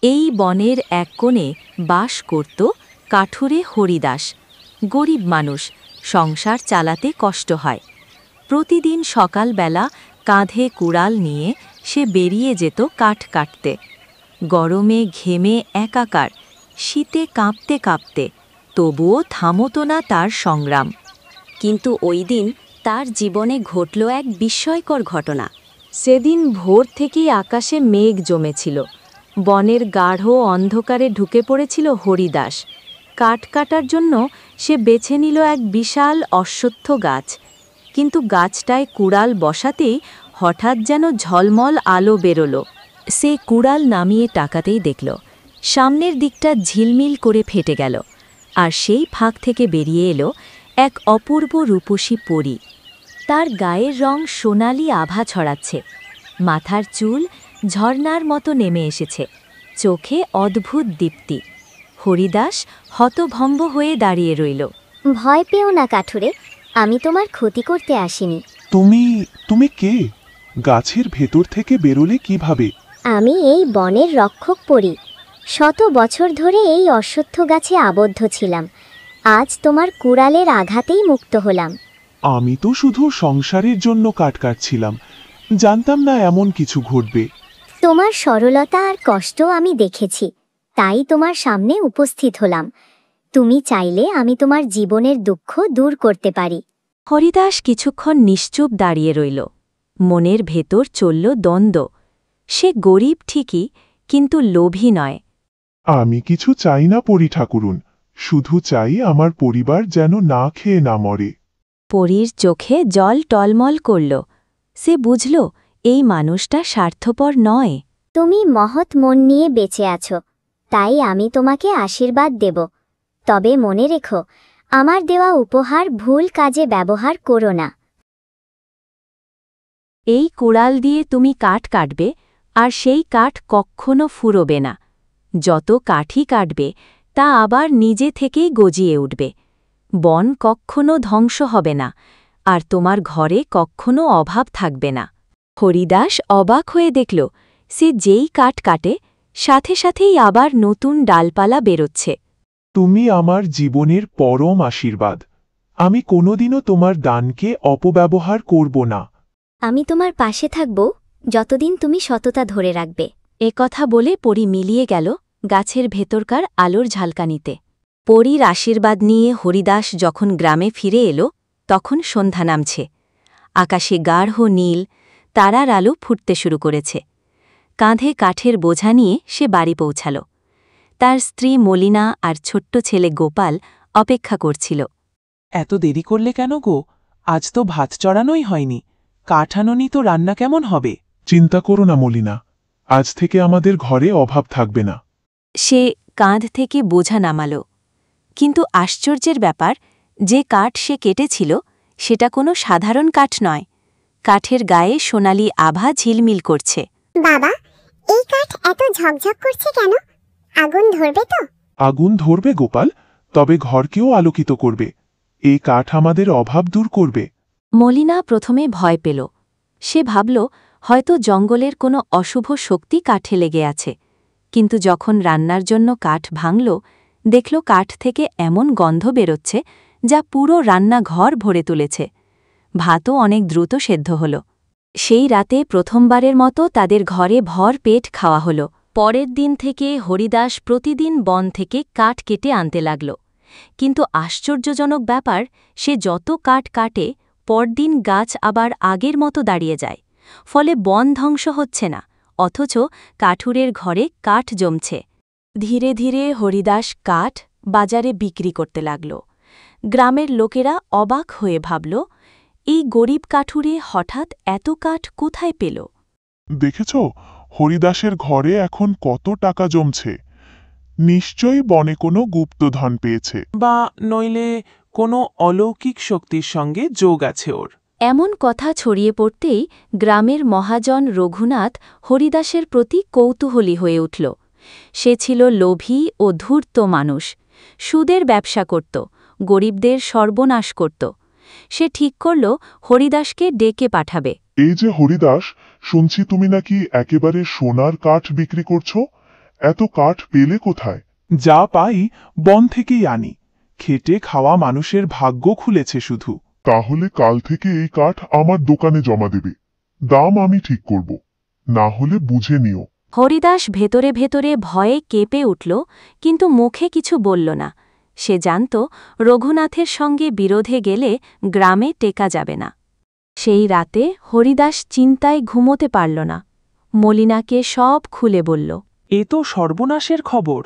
এই বনের এক কোণে বাস করত কাঠুরে হরিদাস। গরিব মানুষ, সংসার চালাতে কষ্ট হয়। প্রতিদিন সকালবেলা কাঁধে কুড়াল নিয়ে সে বেরিয়ে যেত কাঠ কাটতে। গরমে ঘেমে একাকার, শীতে কাঁপতে কাঁপতে, তবুও থামত না তার সংগ্রাম। কিন্তু ওই দিন তার জীবনে ঘটল এক বিস্ময়কর ঘটনা। সেদিন ভোর থেকেই আকাশে মেঘ জমেছিল। বনের গাঢ় অন্ধকারে ঢুকে পড়েছিল হরিদাস। কাঠ কাটার জন্য সে বেছে নিল এক বিশাল অশ্বত্থ গাছ। কিন্তু গাছটায় কুড়াল বসাতেই হঠাৎ যেন ঝলমল আলো বেরোল। সে কুড়াল নামিয়ে টাকাতেই দেখল সামনের দিকটা ঝিলমিল করে ফেটে গেল, আর সেই ফাঁক থেকে বেরিয়ে এলো এক অপূর্ব রূপসী পরী। তার গায়ের রং সোনালি আভা ছড়াচ্ছে, মাথার চুল ঝর্ণার মতো নেমে এসেছে, চোখে অদ্ভুত দীপ্তি। হরিদাস হতভম্ব হয়ে দাঁড়িয়ে রইল। ভয় পেও না কাঠুরে, আমি তোমার ক্ষতি করতে আসিনি। তুমি কে? গাছের ভেতর থেকে বেরোলে কিভাবে? আমি এই বনের রক্ষক পরী। শত বছর ধরে এই অশ্বত্থ গাছে আবদ্ধ ছিলাম। আজ তোমার কুড়ালের আঘাতেই মুক্ত হলাম। আমি তো শুধু সংসারের জন্য কাঠ কাটছিলাম, জানতাম না এমন কিছু ঘটবে। তোমার সরলতা আর কষ্ট আমি দেখেছি, তাই তোমার সামনে উপস্থিত হলাম। তুমি চাইলে আমি তোমার জীবনের দুঃখ দূর করতে পারি। হরিদাস কিছুক্ষণ নিশ্চুপ দাঁড়িয়ে রইল। মনের ভেতর চলল দ্বন্দ্ব। সে গরিব ঠিকই, কিন্তু লোভী নয়। আমি কিছু চাই না পরী ঠাকুরুন, শুধু চাই আমার পরিবার যেন না খেয়ে না মরে। পরীর চোখে জল টলমল করল। সে বুঝল এই মানুষটা স্বার্থপর নয়। তুমি মহৎ মন নিয়ে বেঁচে আছো, তাই আমি তোমাকে আশীর্বাদ দেব। তবে মনে রেখো, আমার দেওয়া উপহার ভুল কাজে ব্যবহার করো না। এই কুড়াল দিয়ে তুমি কাঠ কাটবে, আর সেই কাঠ কক্ষনো ফুরোবে না। যত কাঠই কাটবে তা আবার নিজে থেকেই গজিয়ে উঠবে। বন কক্ষনো ধ্বংস হবে না, আর তোমার ঘরে কক্ষনো অভাব থাকবে না। হরিদাস অবাক হয়ে দেখল সে যেই কাঠ কাটে সাথে সাথেই আবার নতুন ডালপালা বেরোচ্ছে। তুমি আমার জীবনের পরম আশীর্বাদ। আমি কোনোদিনও তোমার দানকে অপব্যবহার করব না। আমি তোমার পাশে থাকব যতদিন তুমি সততা ধরে রাখবে। এ কথা বলে পরী মিলিয়ে গেল গাছের ভেতরকার আলোর ঝালকানিতে। পরীর আশীর্বাদ নিয়ে হরিদাস যখন গ্রামে ফিরে এলো, তখন সন্ধ্যা নামছে। আকাশে গাঢ় নীল, তারার আলো ফুটতে শুরু করেছে। কাঁধে কাঠের বোঝা নিয়ে সে বাড়ি পৌঁছাল। তার স্ত্রী মলিনা আর ছোট্ট ছেলে গোপাল অপেক্ষা করছিল। এত দেরি করলে কেন গো? আজ তো ভাত চড়ানোই হয়নি। কাঠ আনোনি তো রান্না কেমন হবে? চিন্তা করো না মলিনা, আজ থেকে আমাদের ঘরে অভাব থাকবে না। সে কাঁধ থেকে বোঝা নামাল। কিন্তু আশ্চর্যের ব্যাপার, যে কাঠ সে কেটেছিল সেটা কোনো সাধারণ কাঠ নয়। কাঠের গায়ে সোনালি আভা ঝিলমিল করছে। বাবা, এই কাঠ এত ঝকঝক করছে কেন? আগুন ধরবে তো? আগুন ধরবে গোপাল, তবে ঘরকেও আলোকিত করবে। এই কাঠ আমাদের অভাব দূর করবে। মলিনা প্রথমে ভয় পেল। সে ভাবল হয়তো জঙ্গলের কোনো অশুভ শক্তি কাঠে লেগে আছে। কিন্তু যখন রান্নার জন্য কাঠ ভাঙল, দেখল কাঠ থেকে এমন গন্ধ বেরোচ্ছে যা পুরো রান্নাঘর ভরে তুলেছে। ভাতও অনেক দ্রুত সেদ্ধ হল। সেই রাতে প্রথমবারের মতো তাদের ঘরে ভর পেট খাওয়া হল। পরের দিন থেকে হরিদাস প্রতিদিন বন থেকে কাঠ কেটে আনতে লাগল। কিন্তু আশ্চর্যজনক ব্যাপার, সে যত কাঠ কাটে পরদিন গাছ আবার আগের মতো দাঁড়িয়ে যায়। ফলে বন ধ্বংস হচ্ছে না, অথচ কাঠুরের ঘরে কাঠ জমছে। ধীরে ধীরে হরিদাস কাঠ বাজারে বিক্রি করতে লাগল। গ্রামের লোকেরা অবাক হয়ে ভাবল, এই গরিব কাঠুরে হঠাৎ এত কাঠ কোথায় পেল? দেখেছ, হরিদাসের ঘরে এখন কত টাকা জমছে। নিশ্চয়ই বনে কোনো গুপ্তধন পেয়েছে, বা নইলে কোনো অলৌকিক শক্তির সঙ্গে যোগ আছে ওর। এমন কথা ছড়িয়ে পড়তেই গ্রামের মহাজন রঘুনাথ হরিদাসের প্রতি কৌতূহলী হয়ে উঠল। সে ছিল লোভী ও ধূর্ত মানুষ। সুদের ব্যবসা করত, গরিবদের সর্বনাশ করত। সে ঠিক করল হরিদাসকে ডেকে পাঠাবে। এই যে হরিদাস, শুনছি তুমি নাকি একেবারে সোনার কাঠ বিক্রি করছো। এত কাঠ পেলে কোথায়? যা পাই বন থেকেই আনি। খেটে খাওয়া মানুষের ভাগ্য খুলেছে শুধু। তাহলে কাল থেকে এই কাঠ আমার দোকানে জমা দেবে। দাম আমি ঠিক করব, না হলে বুঝে নিও। হরিদাস ভেতরে ভেতরে ভয়ে কেঁপে উঠল, কিন্তু মুখে কিছু বলল না। সে জানত রঘুনাথের সঙ্গে বিরোধে গেলে গ্রামে টেকা যাবে না। সেই রাতে হরিদাস চিন্তায় ঘুমোতে পারল না। মলিনাকে সব খুলে বলল। এ তো সর্বনাশের খবর।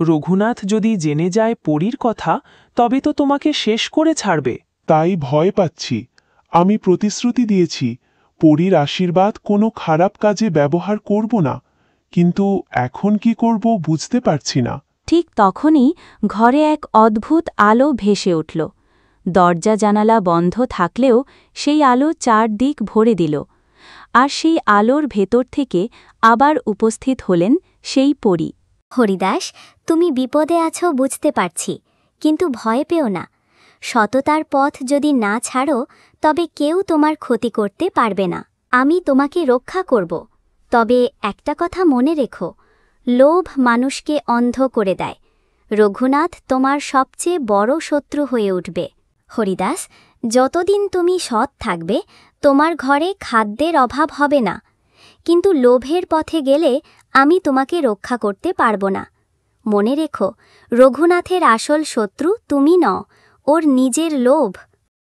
রঘুনাথ যদি জেনে যায় পরীর কথা, তবে তো তোমাকে শেষ করে ছাড়বে। তাই ভয় পাচ্ছি। আমি প্রতিশ্রুতি দিয়েছি, পরীর আশীর্বাদ কোনো খারাপ কাজে ব্যবহার করব না, কিন্তু এখন কি করব বুঝতে পারছি না। ঠিক তখনই ঘরে এক অদ্ভুত আলো ভেসে উঠল। দরজা জানালা বন্ধ থাকলেও সেই আলো চারদিক ভরে দিল। আর সেই আলোর ভেতর থেকে আবার উপস্থিত হলেন সেই পরী। হরিদাস, তুমি বিপদে আছো বুঝতে পারছি, কিন্তু ভয় পেও না। সততার পথ যদি না ছাড়ো, তবে কেউ তোমার ক্ষতি করতে পারবে না। আমি তোমাকে রক্ষা করব। তবে একটা কথা মনে রেখো, লোভ মানুষকে অন্ধ করে দেয়। রঘুনাথ তোমার সবচেয়ে বড় শত্রু হয়ে উঠবে। হরিদাস, যতদিন তুমি সৎ থাকবে, তোমার ঘরে খাদ্যের অভাব হবে না। কিন্তু লোভের পথে গেলে আমি তোমাকে রক্ষা করতে পারব না। মনে রেখো, রঘুনাথের আসল শত্রু তুমি নও, ওর নিজের লোভ।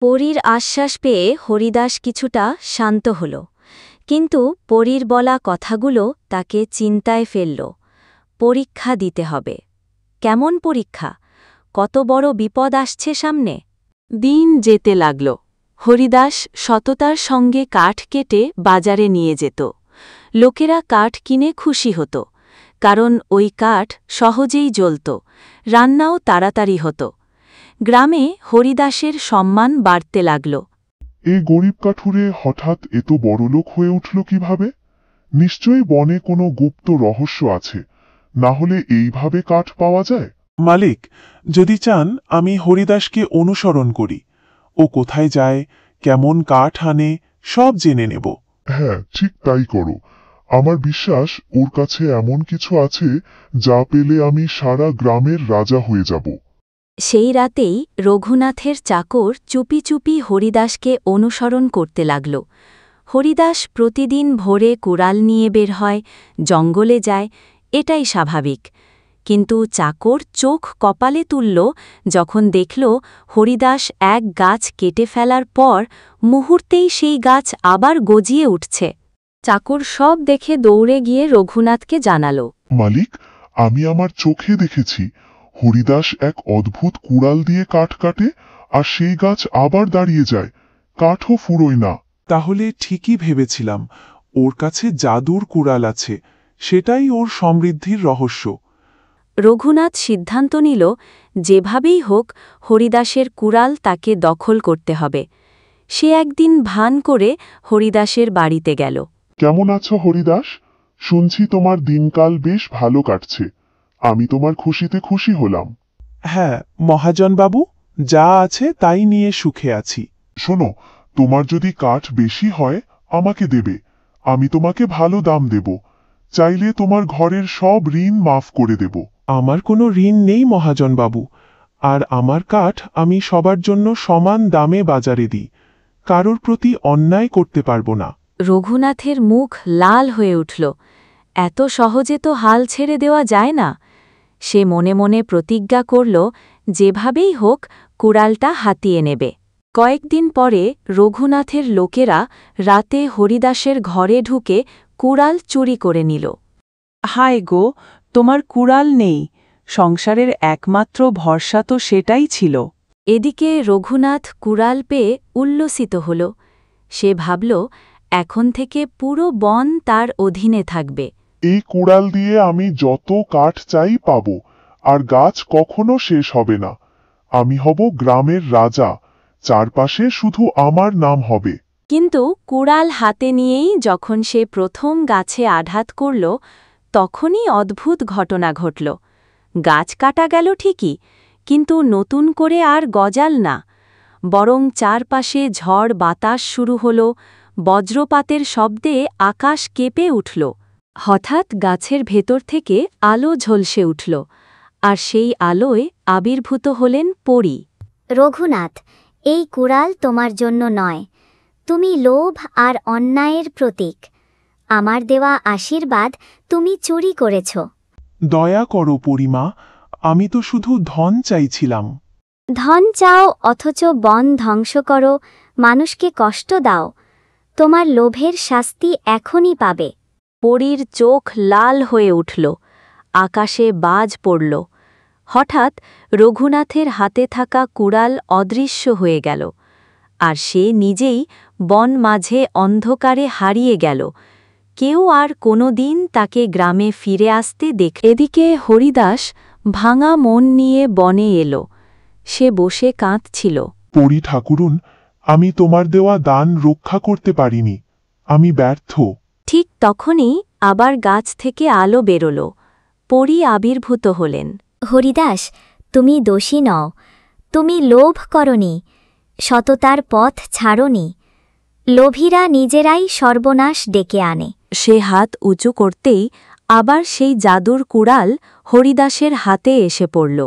পরীর আশ্বাস পেয়ে হরিদাস কিছুটা শান্ত হল, কিন্তু পরীর বলা কথাগুলো তাকে চিন্তায় ফেলল। পরীক্ষা দিতে হবে। কেমন পরীক্ষা? কত বড় বিপদ আসছে সামনে? দিন যেতে লাগল। হরিদাস সততার সঙ্গে কাঠ কেটে বাজারে নিয়ে যেত। লোকেরা কাঠ কিনে খুশি হতো, কারণ ওই কাঠ সহজেই জ্বলত, রান্নাও তাড়াতাড়ি হতো। গ্রামে হরিদাসের সম্মান বাড়তে লাগল। এই গরিব কাঠুরে হঠাৎ এত বড়লোক হয়ে উঠল কিভাবে? নিশ্চয়ই বনে কোনো গুপ্ত রহস্য আছে, না হলে এইভাবে কাঠ পাওয়া যায়? মালিক, যদি চান আমি হরিদাসকে অনুসরণ করি। ও কোথায় যায়, কেমন কাঠ আনে, সব জেনে নেব। হ্যাঁ, ঠিক তাই করো। আমার বিশ্বাস ওর কাছে এমন কিছু আছে যা পেলে আমি সারা গ্রামের রাজা হয়ে যাব। সেই রাতেই রঘুনাথের চাকর চুপি চুপি হরিদাসকে অনুসরণ করতে লাগল। হরিদাস প্রতিদিন ভোরে কুড়াল নিয়ে বের হয়, জঙ্গলে যায়, এটাই স্বাভাবিক। কিন্তু চাকর চোখ কপালে তুলল যখন দেখল হরিদাস এক গাছ কেটে ফেলার পর মুহূর্তেই সেই গাছ আবার গজিয়ে উঠছে। চাকর সব দেখে দৌড়ে গিয়ে রঘুনাথকে জানাল। মালিক, আমি আমার চোখে দেখেছি হরিদাস এক অদ্ভুত কুড়াল দিয়ে কাঠ কাটে, আর সেই গাছ আবার দাঁড়িয়ে যায়, কাঠও ফুরোয় না। তাহলে ঠিকই ভেবেছিলাম, ওর কাছে জাদুর কুড়াল আছে, সেটাই ওর সমৃদ্ধির রহস্য। রঘুনাথ সিদ্ধান্ত নিল, যেভাবেই হোক হরিদাসের কুড়াল তাকে দখল করতে হবে। সে একদিন ভান করে হরিদাসের বাড়িতে গেল। কেমন আছো হরিদাস? শুনছি তোমার দিনকাল বেশ ভালো কাটছে। আমি তোমার খুশিতে খুশি হলাম। হ্যাঁ মহাজনবাবু, যা আছে তাই নিয়ে সুখে আছি। শোনো, তোমার যদি কাঠ বেশি হয় আমাকে দেবে, আমি তোমাকে ভালো দাম দেব। চাইলে তোমার ঘরের সব ঋণ মাফ করে দেব। আমার কোনো ঋণ নেই মহাজনবাবু, আর আমার কাঠ আমি সবার জন্য সমান দামে বাজারে দিই। কারোর প্রতি অন্যায় করতে পারবো না। রঘুনাথের মুখ লাল হয়ে উঠল। এত সহজে তো হাল ছেড়ে দেওয়া যায় না। সে মনে মনে প্রতিজ্ঞা করল, যেভাবেই হোক কুড়ালটা হাতিয়ে নেবে। কয়েকদিন পরে রঘুনাথের লোকেরা রাতে হরিদাসের ঘরে ঢুকে কুড়াল চুরি করে নিল। হায় গো, তোমার কুড়াল নেই। সংসারের একমাত্র ভরসা তো সেটাই ছিল। এদিকে রঘুনাথ কুড়াল পেয়ে উল্লসিত হল। সে ভাবল, এখন থেকে পুরো বন তার অধীনে থাকবে। এই কুড়াল দিয়ে আমি যত কাঠ চাই পাবো, আর গাছ কখনো শেষ হবে না। আমি হব গ্রামের রাজা, চারপাশে শুধু আমার নাম হবে। কিন্তু কুড়াল হাতে নিয়েই যখন সে প্রথম গাছে আঘাত করল, তখনই অদ্ভুত ঘটনা ঘটল। গাছ কাটা গেল ঠিকই, কিন্তু নতুন করে আর গজাল না, বরং চারপাশে ঝড় বাতাস শুরু হল। বজ্রপাতের শব্দে আকাশ কেঁপে উঠল। হঠাৎ গাছের ভেতর থেকে আলো ঝলসে উঠল, আর সেই আলোয় আবির্ভূত হলেন পরী। রঘুনাথ, এই কুড়াল তোমার জন্য নয়। তুমি লোভ আর অন্যায়ের প্রতীক। আমার দেওয়া আশীর্বাদ তুমি চুরি করেছ। দয়া করো পরিমা, আমি তো শুধু ধন চাইছিলাম। ধন চাও অথচ বন ধ্বংস করো, মানুষকে কষ্ট দাও। তোমার লোভের শাস্তি এখনই পাবে। পরীর চোখ লাল হয়ে উঠল, আকাশে বাজ পড়ল। হঠাৎ রঘুনাথের হাতে থাকা কুড়াল অদৃশ্য হয়ে গেল, আর সে নিজেই বন মাঝে অন্ধকারে হারিয়ে গেল। কেউ আর কোনো দিন তাকে গ্রামে ফিরে আসতে এদিকে হরিদাস ভাঙা মন নিয়ে বনে এলো। সে বসে কাঁদছিল। পরী ঠাকুরুন, আমি তোমার দেওয়া দান রক্ষা করতে পারিনি, আমি ব্যর্থ। ঠিক তখনই আবার গাছ থেকে আলো বেরোল। পরী আবির্ভূত হলেন। হরিদাস, তুমি দোষী নও। তুমি লোভ করনি, সততার পথ ছাড়নি। লোভীরা নিজেরাই সর্বনাশ ডেকে আনে। সে হাত উঁচু করতেই আবার সেই জাদুর কুড়াল হরিদাসের হাতে এসে পড়ল।